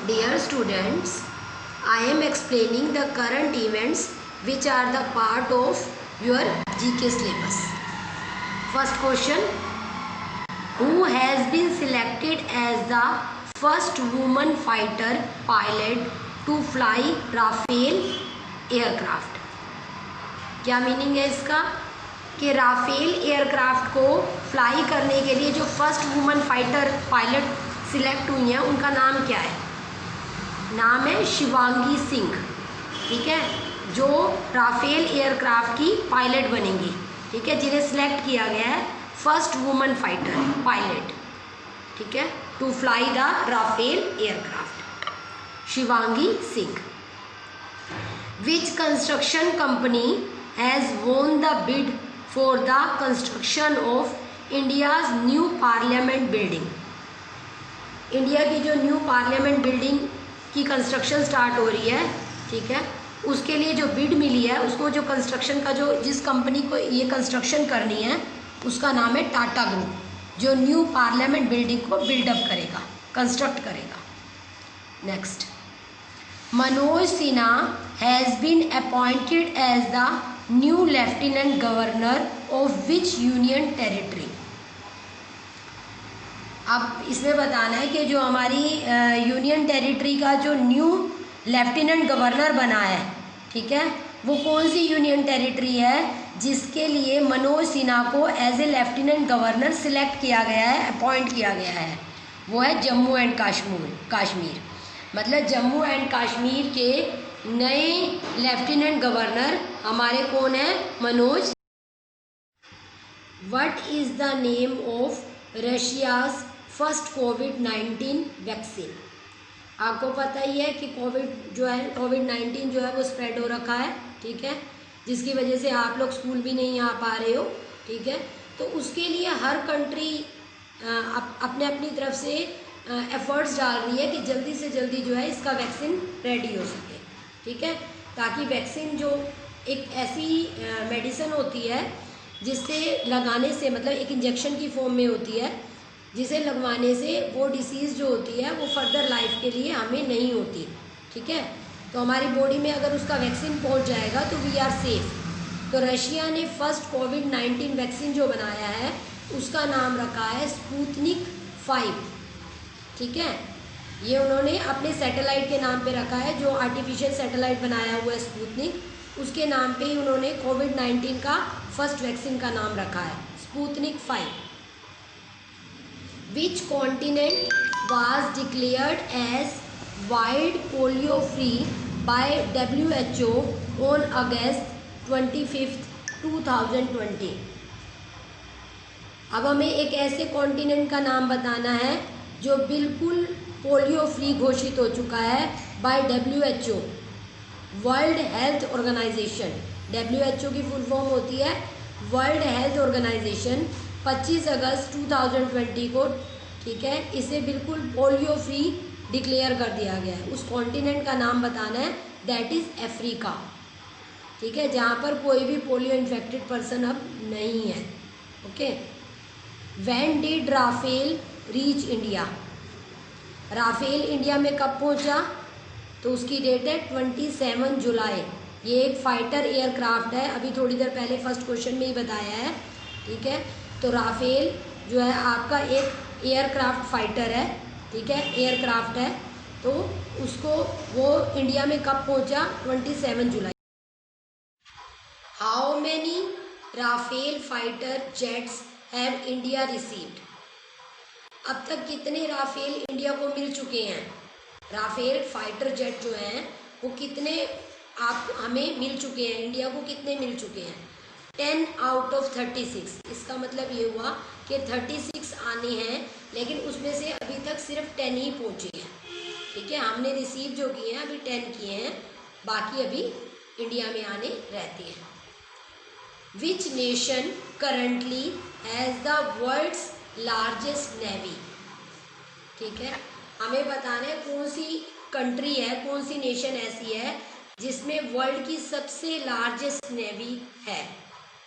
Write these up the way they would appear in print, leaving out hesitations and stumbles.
Dear students, I am explaining the current events which are the part of your GK syllabus. First question, who has been selected as the first woman fighter pilot to fly Rafale aircraft? क्या meaning है इसका कि Rafale aircraft को fly करने के लिए जो first woman fighter pilot select हुई हैं उनका नाम क्या है? नाम है शिवांगी सिंह। ठीक है, जो राफेल एयरक्राफ्ट की पायलट बनेंगी। ठीक है, जिन्हें सिलेक्ट किया गया है फर्स्ट वुमन फाइटर पायलट, ठीक है, to fly the Rafale aircraft, Shivangi Singh. Which construction company has won the bid for the construction of India's new parliament building? India की जो न्यू पार्लियामेंट बिल्डिंग की कंस्ट्रक्शन स्टार्ट हो रही है, ठीक है, उसके लिए जो बिड मिली है उसको, जो कंस्ट्रक्शन का जो जिस कंपनी को ये कंस्ट्रक्शन करनी है उसका नाम है टाटा ग्रुप, जो न्यू पार्लियामेंट बिल्डिंग को बिल्डअप करेगा, कंस्ट्रक्ट करेगा। Next, Manoj Sinha has been appointed as the new lieutenant governor of which union territory? अब इसमें बताना है कि जो हमारी यूनियन टेरिटरी का जो न्यू लेफ्टिनेंट गवर्नर बना है, ठीक है, वो कौन सी यूनियन टेरिटरी है जिसके लिए मनोज सिन्हा को as a lieutenant governor select किया गया है, अपॉइंट किया गया है? वो है जम्मू एंड कश्मीर। मतलब जम्मू एंड कश्मीर के नए लेफ्टिनेंट गवर्नर हमारे कौन है? Manoj. What is the name of Russia's first covid vaccine? आपको पता ही है कि कोविड-19 जो है वो स्प्रेड हो रखा है, ठीक है, जिसकी वजह से आप लोग स्कूल भी नहीं आ पा रहे हो, ठीक है। तो उसके लिए हर कंट्री अपने अपनी तरफ से एफर्ट्स डाल रही है कि जल्दी से जल्दी जो है इसका वैक्सीन रेडी हो सके, ठीक है, ताकि वैक्सीन जो एक ऐसी मेडिसिन होती है जिससे लगाने से, मतलब एक इंजेक्शन की फॉर्म में होती है, जिसे लगवाने से वो डिसीज़ जो होती है वो फर्दर लाइफ के लिए हमें नहीं होती, ठीक है। तो हमारी बॉडी में अगर उसका वैक्सीन पहुंच जाएगा तो वी आर सेफ। तो रशिया ने फर्स्ट कोविड-19 वैक्सीन जो बनाया है उसका नाम रखा है स्पुतनिक 5, ठीक है। ये उन्होंने अपने सैटेलाइट के नाम पे रखा है, जो आर्टिफिशियल सैटेलाइट बनाया हुआ है स्पुतनिक, उसके नाम पे ही उन्होंने कोविड-19 का फर्स्ट वैक्सीन का नाम रखा है Sputnik 5। Which continent was declared as wild polio free by WHO on August 25th, 2020? अब हमें एक ऐसे कॉन्टिनेंट का नाम बताना है जो बिल्कुल पोलियो फ्री घोषित हो चुका है by WHO, world health organisation. WHO की फुल फॉर्म होती है वर्ल्ड हेल्थ ऑर्गेनाइजेशन। 25 अगस्त 2020 को, ठीक है, इसे बिल्कुल पोलियो फ्री डिक्लेयर कर दिया गया है। उस कॉन्टिनेंट का नाम बताना है, दैट इज़ अफ्रीका, ठीक है, जहाँ पर कोई भी पोलियो इन्फेक्टेड पर्सन अब नहीं है। Okay, when did Rafale reach India? Rafale India में कब पहुँचा? तो उसकी डेट है 27 जुलाई। ये एक फाइटर एयरक्राफ्ट है, अभी थोड़ी देर पहले फर्स्ट क्वेश्चन में ही बताया है, ठीक है। तो राफेल जो है आपका एक एयरक्राफ्ट फाइटर है, ठीक है, एयरक्राफ्ट है। तो उसको वो इंडिया में कब पहुंचा? 27 जुलाई। How many Rafale fighter jets have India received? अब तक कितने राफेल इंडिया को मिल चुके हैं? राफेल फाइटर जेट जो हैं वो कितने आप हमें मिल चुके हैं, इंडिया को कितने मिल चुके हैं? 10 आउट ऑफ 36। इसका मतलब ये हुआ कि 36 आने हैं, लेकिन उसमें से अभी तक सिर्फ 10 ही पहुँचे हैं, ठीक है। हमने रिसीव जो किए हैं अभी 10 किए हैं, बाकी अभी इंडिया में आने रहते हैं। Which nation currently has the world's largest navy? ठीक है, हमें बताना है कौन सी कंट्री है, कौन सी नेशन ऐसी है जिसमें वर्ल्ड की सबसे लार्जेस्ट नेवी है,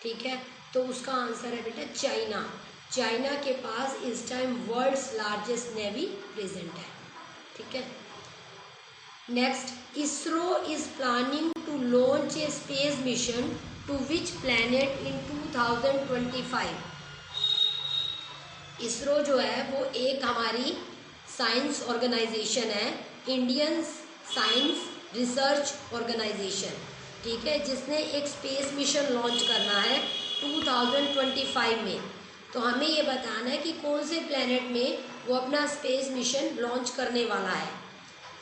ठीक है। तो उसका आंसर है बेटा चाइना। चाइना के पास इस time world's largest navy present है, ठीक है। Next, ISRO is planning to launch a space mission to which planet in 2025। ISRO जो है वो एक हमारी साइंस ऑर्गेनाइजेशन है, इंडियन साइंस रिसर्च ऑर्गेनाइजेशन, ठीक है, जिसने एक स्पेस मिशन लॉन्च करना है 2025 में। तो हमें ये बताना है कि कौन से प्लैनेट में वो अपना स्पेस मिशन लॉन्च करने वाला है।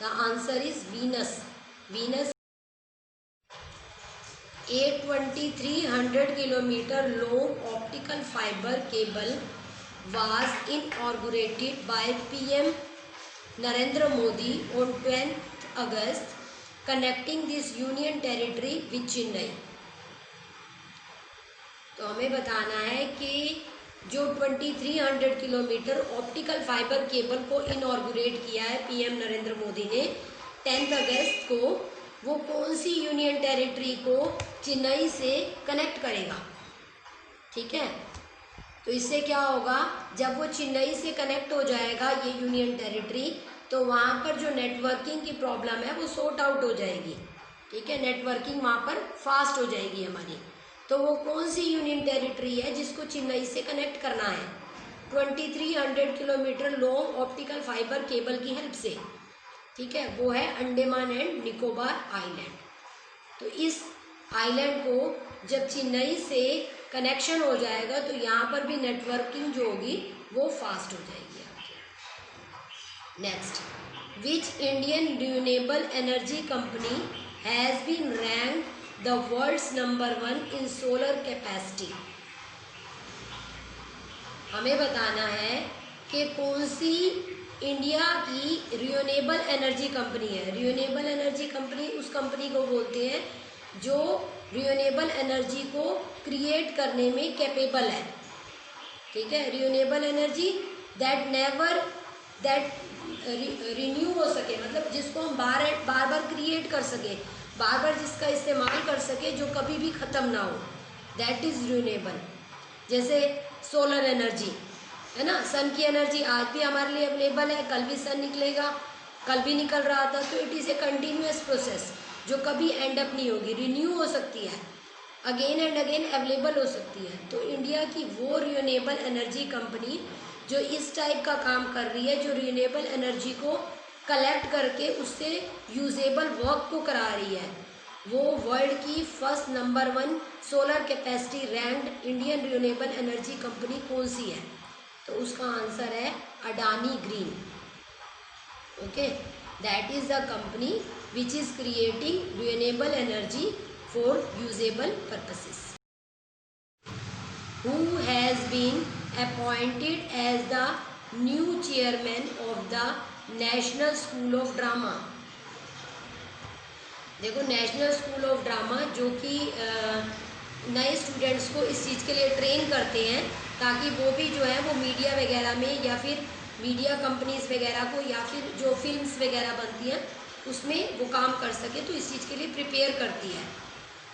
The answer is Venus. Venus 82300 kilometre long optical fibre cable was inaugurated by PM Narendra Modi on 10th August, connecting this union territory with Chennai। तो हमें बताना है कि जो 2300 किलोमीटर ऑप्टिकल फाइबर केबल को इनॉर्गुरेट किया है पीएम नरेंद्र मोदी ने 10 अगस्त को, वो कौन सी यूनियन टेरिटरी को चेन्नई से कनेक्ट करेगा, ठीक है। तो इससे क्या होगा, जब वो चेन्नई से कनेक्ट हो जाएगा ये यूनियन टेरिटरी, तो वहाँ पर जो नेटवर्किंग की प्रॉब्लम है वो सॉर्ट आउट हो जाएगी, ठीक है, नेटवर्किंग वहाँ पर फास्ट हो जाएगी हमारी। तो वो कौन सी यूनियन टेरिटरी है जिसको चेन्नई से कनेक्ट करना है 2300 kilometre long optical fibre cable की हेल्प से, ठीक है, वो है अंडमान एंड निकोबार आइलैंड। तो इस आइलैंड को जब चेन्नई से कनेक्शन हो जाएगा तो यहाँ पर भी नेटवर्किंग जो होगी वो फास्ट हो जाएगी आपकी। Next, which Indian renewable energy company has been ranked the world's number 1 in solar capacity. हमें बताना है कि कौन सी इंडिया की रिन्यूएबल एनर्जी कंपनी है। रिन्यूएबल एनर्जी कंपनी उस कंपनी को बोलते हैं जो रिन्यूएबल एनर्जी को क्रिएट करने में कैपेबल है, ठीक है। रिन्यूएबल एनर्जी दैट रिन्यू हो सके, मतलब जिसको हम बार बार क्रिएट कर सके, बार बार जिसका इस्तेमाल कर सके, जो कभी भी ख़त्म ना हो, दैट इज़ रिन्यूएबल। जैसे सोलर एनर्जी है ना, सन की एनर्जी आज भी हमारे लिए अवेलेबल है, कल भी सन निकलेगा, कल भी निकल रहा था, तो it is a continuous process जो कभी एंड अप नहीं होगी, रिन्यू हो सकती है, अगेन एंड अगेन अवेलेबल हो सकती है। तो इंडिया की वो रिन्यूएबल एनर्जी कंपनी जो इस टाइप का काम कर रही है, जो रिन्यूएबल एनर्जी को कलेक्ट करके उससे यूजेबल वर्क को करा रही है, वो वर्ल्ड की first number 1 solar capacity ranked Indian renewable energy company कौन सी है, तो उसका आंसर है Adani green. Okay, that is the company which is creating renewable energy for usable purposes. Who has been appointed as the new chairman of the National School of Drama? देखो, national School of drama जो कि नए students को इस चीज़ के लिए train करते हैं ताकि वो भी जो है वो मीडिया वगैरह में या फिर मीडिया कंपनीज वगैरह को या फिर जो फिल्म्स वगैरह बनती हैं उसमें वो काम कर सके, तो इस चीज़ के लिए प्रिपेयर करती है।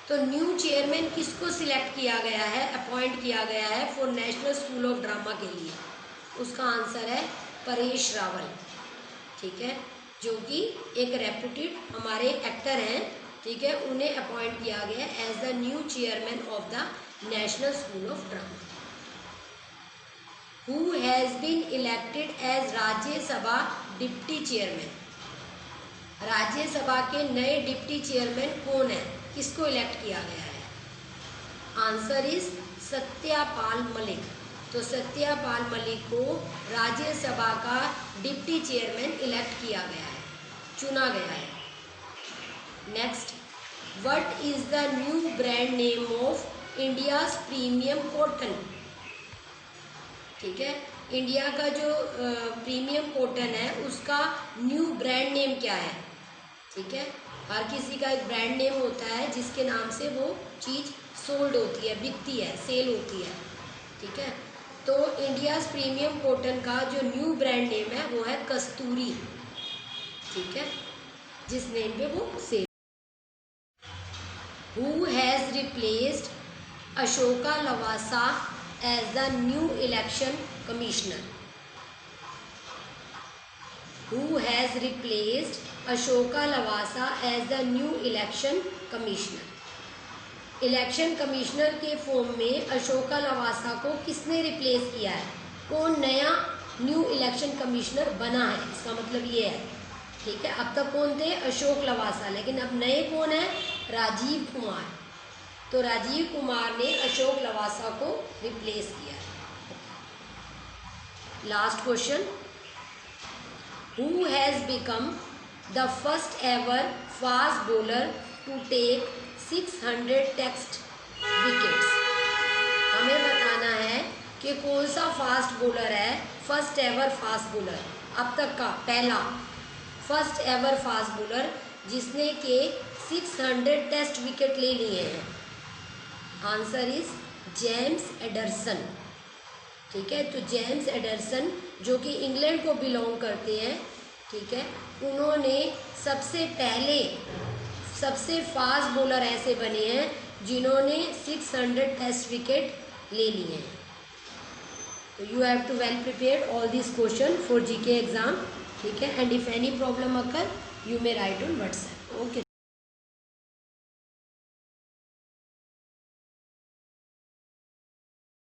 तो न्यू चेयरमैन किसको सिलेक्ट किया गया है, अपॉइंट किया गया है for national School of drama के लिए, उसका आंसर है परेश रावल, ठीक है, जो कि एक रेप्यूटेड हमारे एक्टर हैं, ठीक है, उन्हें अपॉइंट किया गया as the new chairman of the National School of Drama. Who has been elected as Rajya Sabha deputy chairman. Rajya Sabha के नए डिप्टी चेयरमैन कौन है, किसको इलेक्ट किया गया है, आंसर इज सत्यापाल मलिक। तो सत्यापाल मलिक को राज्यसभा का डिप्टी चेयरमैन इलेक्ट किया गया है, चुना गया है। Next, what is the new brand name of India's premium cotton, ठीक है, इंडिया का जो प्रीमियम कॉटन है उसका न्यू ब्रांड नेम क्या है, ठीक है, हर किसी का एक ब्रांड नेम होता है जिसके नाम से वो चीज़ सोल्ड होती है, बिकती है, सेल होती है, ठीक है। तो इंडियाज़ प्रीमियम कॉटन का जो न्यू ब्रांड नेम है वो है कस्तूरी, ठीक है, जिस नेम पे वो सेल। Who has replaced Ashoka Lavasa as the new election commissioner. who has replaced Ashoka Lavasa as the new election commissioner? Election commissioner के फॉर्म में अशोका लवासा को किसने रिप्लेस किया है? कौन नया न्यू इलेक्शन कमिश्नर बना है, इसका मतलब ये है। ठीक है, अब तक कौन थे? अशोक लवासा, लेकिन अब नए कौन है? राजीव कुमार। तो राजीव कुमार ने अशोक लवासा को रिप्लेस किया है। Last question, who has become the first ever fast bowler to take 600 test wickets? हमें बताना है कि कौन सा फास्ट बॉलर है, फर्स्ट एवर फास्ट बॉलर, अब तक का पहला फर्स्ट एवर फास्ट बॉलर जिसने के 600 टेस्ट विकेट ले लिए हैं। Answer is James Anderson. ठीक है, तो जेम्स एडरसन जो कि इंग्लैंड को बिलोंग करते हैं, ठीक है, उन्होंने सबसे पहले सबसे फास्ट बॉलर ऐसे बने हैं जिन्होंने 600 टेस्ट विकेट ले लिए हैं। तो you have to well prepared all this question for GK exam. ठीक है, and if any problem occur you may write on WhatsApp. Okay.